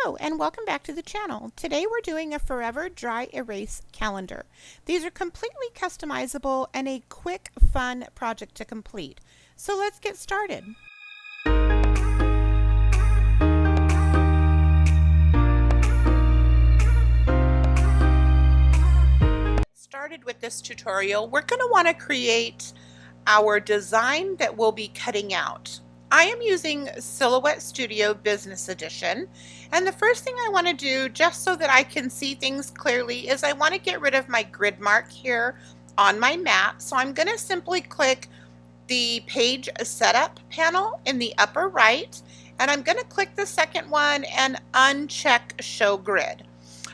Hello and welcome back to the channel. Today we're doing a forever dry erase calendar. These are completely customizable and a quick, fun project to complete. So let's get started. Started with this tutorial, we're going to want to create our design that we'll be cutting out. I am using Silhouette Studio Business Edition, and the first thing I want to do, just so that I can see things clearly, is I want to get rid of my grid mark here on my mat. So I'm going to simply click the page setup panel in the upper right, and I'm going to click the second one and uncheck show grid.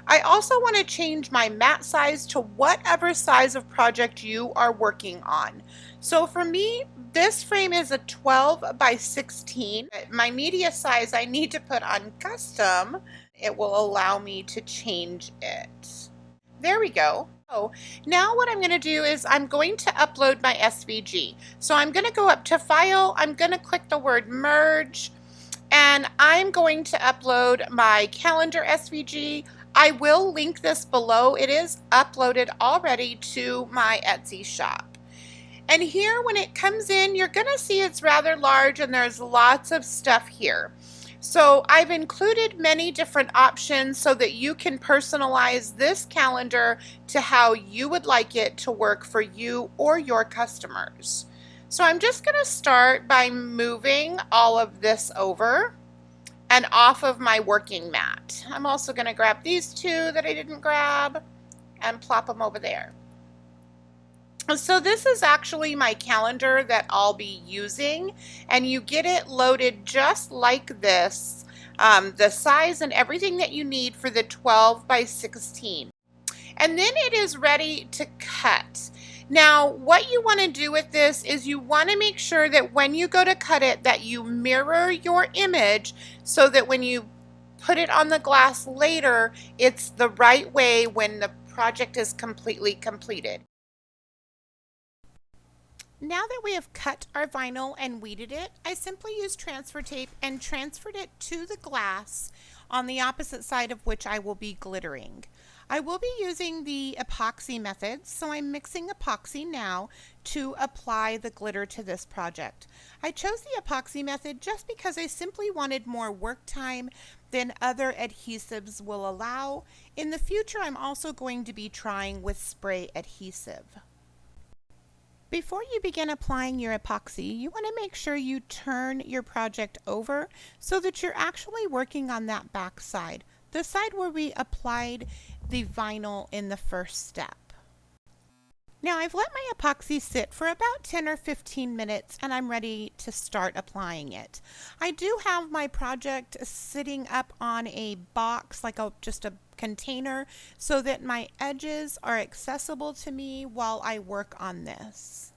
I also want to change my mat size to whatever size of project you are working on. So for me, this frame is a 12 by 16. My media size I need to put on custom. It will allow me to change it. There we go. So now what I'm going to do is I'm going to upload my SVG. So I'm going to go up to File, I'm going to click the word Merge, and I'm going to upload my calendar SVG. I will link this below. It is uploaded already to my Etsy shop. And here when it comes in, you're going to see it's rather large and there's lots of stuff here. So I've included many different options so that you can personalize this calendar to how you would like it to work for you or your customers. So I'm just going to start by moving all of this over and off of my working mat. I'm also going to grab these two that I didn't grab and plop them over there. So this is actually my calendar that I'll be using, and you get it loaded just like this, the size and everything that you need for the 12 by 16. And then it is ready to cut. Now, what you want to do with this is you want to make sure that when you go to cut it, that you mirror your image so that when you put it on the glass later, it's the right way when the project is completely completed. Now that we have cut our vinyl and weeded it, I simply used transfer tape and transferred it to the glass on the opposite side of which I will be glittering. I will be using the epoxy method, so I'm mixing epoxy now to apply the glitter to this project. I chose the epoxy method just because I simply wanted more work time than other adhesives will allow. In the future, I'm also going to be trying with spray adhesive. Before you begin applying your epoxy, you want to make sure you turn your project over so that you're actually working on that back side, the side where we applied the vinyl in the first step. Now I've let my epoxy sit for about 10 or 15 minutes and I'm ready to start applying it. I do have my project sitting up on a box, like just a container, so that my edges are accessible to me while I work on this.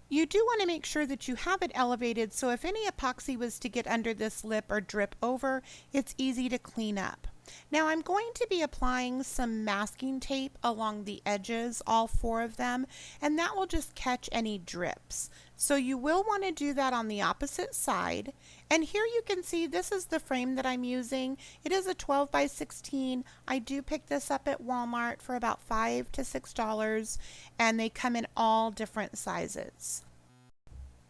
You do want to make sure that you have it elevated so if any epoxy was to get under this lip or drip over, it's easy to clean up. Now I'm going to be applying some masking tape along the edges, all four of them, and that will just catch any drips. So you will want to do that on the opposite side. And here you can see this is the frame that I'm using. It is a 12 by 16. I do pick this up at Walmart for about $5 to $6, and they come in all different sizes.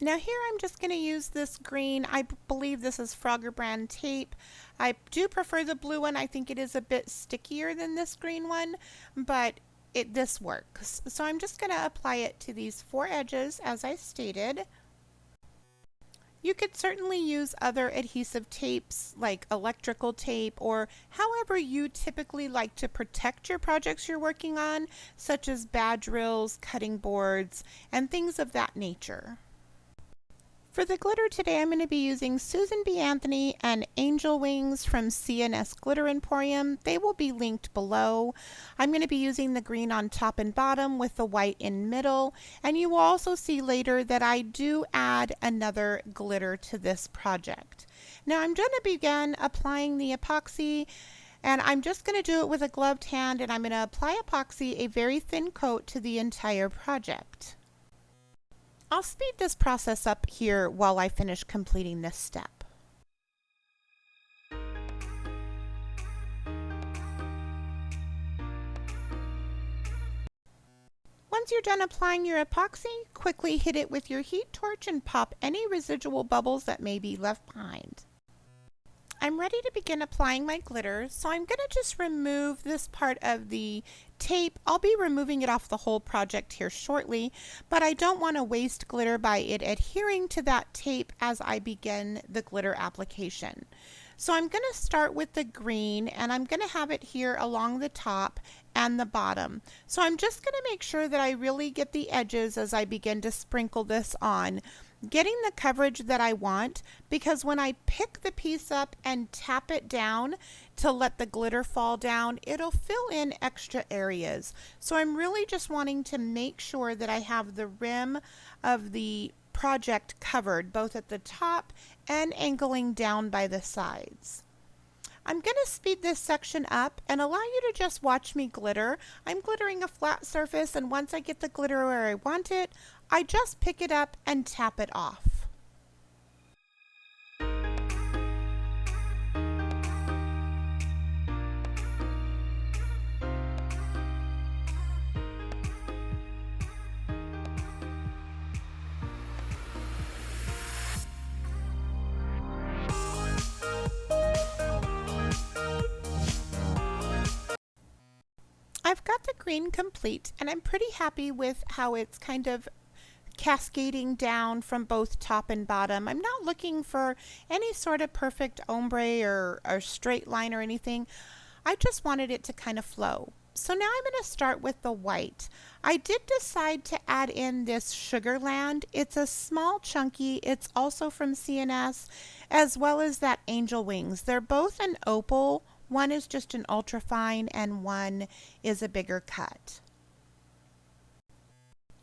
Now here I'm just going to use this green, I believe this is Frogger brand tape. I do prefer the blue one. I think it is a bit stickier than this green one, but this works. So I'm just going to apply it to these four edges as I stated. You could certainly use other adhesive tapes like electrical tape or however you typically like to protect your projects you're working on, such as badge reels, cutting boards, and things of that nature. For the glitter today, I'm going to be using Susan B. Anthony and Angel Wings from CNS Glitter Emporium. They will be linked below. I'm going to be using the green on top and bottom with the white in middle. And you will also see later that I do add another glitter to this project. Now I'm going to begin applying the epoxy, and I'm just going to do it with a gloved hand, and I'm going to apply epoxy, a very thin coat, to the entire project. I'll speed this process up here while I finish completing this step. Once you're done applying your epoxy, quickly hit it with your heat torch and pop any residual bubbles that may be left behind. I'm ready to begin applying my glitter, so I'm going to just remove this part of the tape. I'll be removing it off the whole project here shortly, but I don't want to waste glitter by it adhering to that tape as I begin the glitter application. So I'm going to start with the green, and I'm going to have it here along the top and the bottom. So I'm just going to make sure that I really get the edges as I begin to sprinkle this on, getting the coverage that I want, because when I pick the piece up and tap it down to let the glitter fall down, it'll fill in extra areas. So I'm really just wanting to make sure that I have the rim of the project covered, both at the top and angling down by the sides. I'm going to speed this section up and allow you to just watch me glitter. I'm glittering a flat surface, and once I get the glitter where I want it, I just pick it up and tap it off. I've got the green complete, and I'm pretty happy with how it's kind of cascading down from both top and bottom. I'm not looking for any sort of perfect ombre or straight line or anything. I just wanted it to kind of flow. So now I'm going to start with the white. I did decide to add in this Sugarland. It's a small chunky. It's also from CNS, as well as that Angel Wings. They're both an opal. One is just an ultra fine and one is a bigger cut.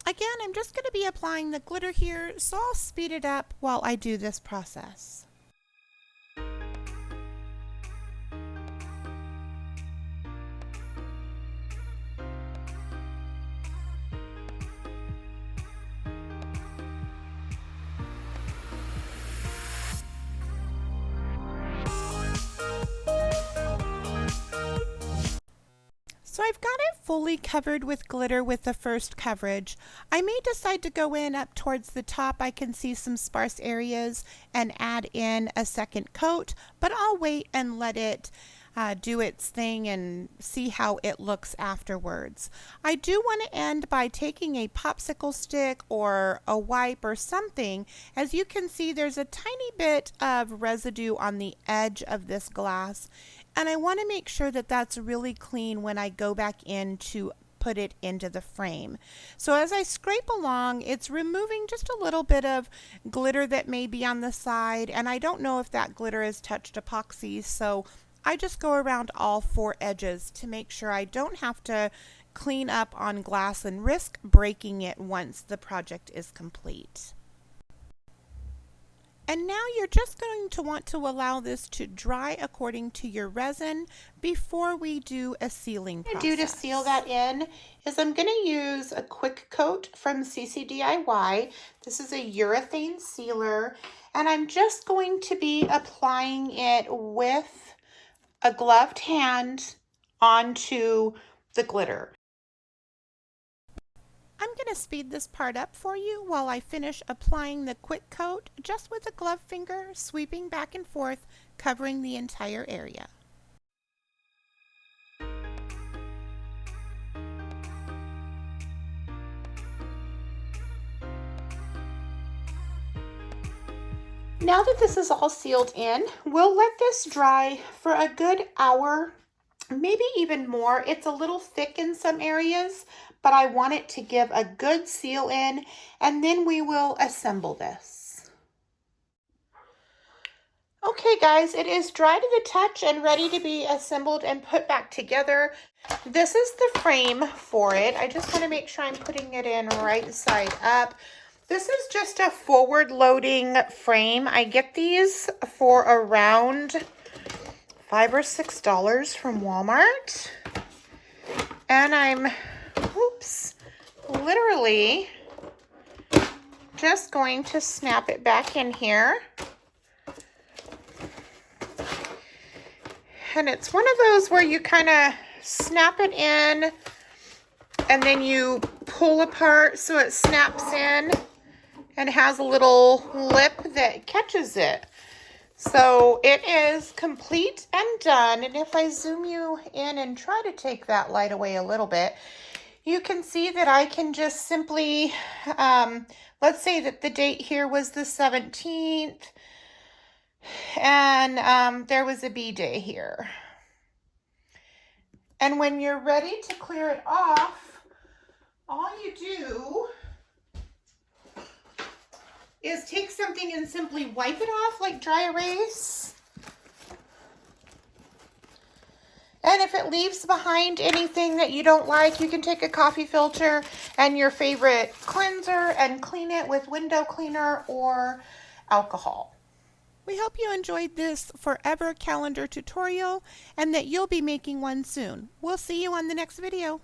Again, I'm just going to be applying the glitter here, so I'll speed it up while I do this process. So I've got it fully covered with glitter with the first coverage. I may decide to go in up towards the top. I can see some sparse areas and add in a second coat, but I'll wait and let it do its thing and see how it looks afterwards. I do want to end by taking a popsicle stick or a wipe or something. As you can see, there's a tiny bit of residue on the edge of this glass, and I want to make sure that that's really clean when I go back in to put it into the frame. So as I scrape along, it's removing just a little bit of glitter that may be on the side, and I don't know if that glitter has touched epoxy, so I just go around all four edges to make sure I don't have to clean up on glass and risk breaking it once the project is complete. And now you're just going to want to allow this to dry according to your resin before we do a sealing process. What I'm going to do to seal that in is I'm going to use a quick coat from CCDIY. This is a urethane sealer, and I'm just going to be applying it with a gloved hand onto the glitter. I'm going to speed this part up for you while I finish applying the quick coat just with a glove finger, sweeping back and forth, covering the entire area. Now that this is all sealed in, we'll let this dry for a good hour, maybe even more. It's a little thick in some areas, but I want it to give a good seal in, and then we will assemble this. Okay guys, it is dry to the touch and ready to be assembled and put back together. This is the frame for it. I just want to make sure I'm putting it in right side up. This is just a forward-loading frame. I get these for around $5 or $6 from Walmart. And I'm, literally just going to snap it back in here. And it's one of those where you kind of snap it in and then you pull apart so it snaps in and has a little lip that catches it. So it is complete and done. And if I zoom you in and try to take that light away a little bit, you can see that I can just simply, let's say that the date here was the 17th, and there was a B day here. And when you're ready to clear it off, all you do is take something and simply wipe it off like dry erase. And if it leaves behind anything that you don't like, you can take a coffee filter and your favorite cleanser and clean it with window cleaner or alcohol. We hope you enjoyed this forever calendar tutorial and that you'll be making one soon. We'll see you on the next video.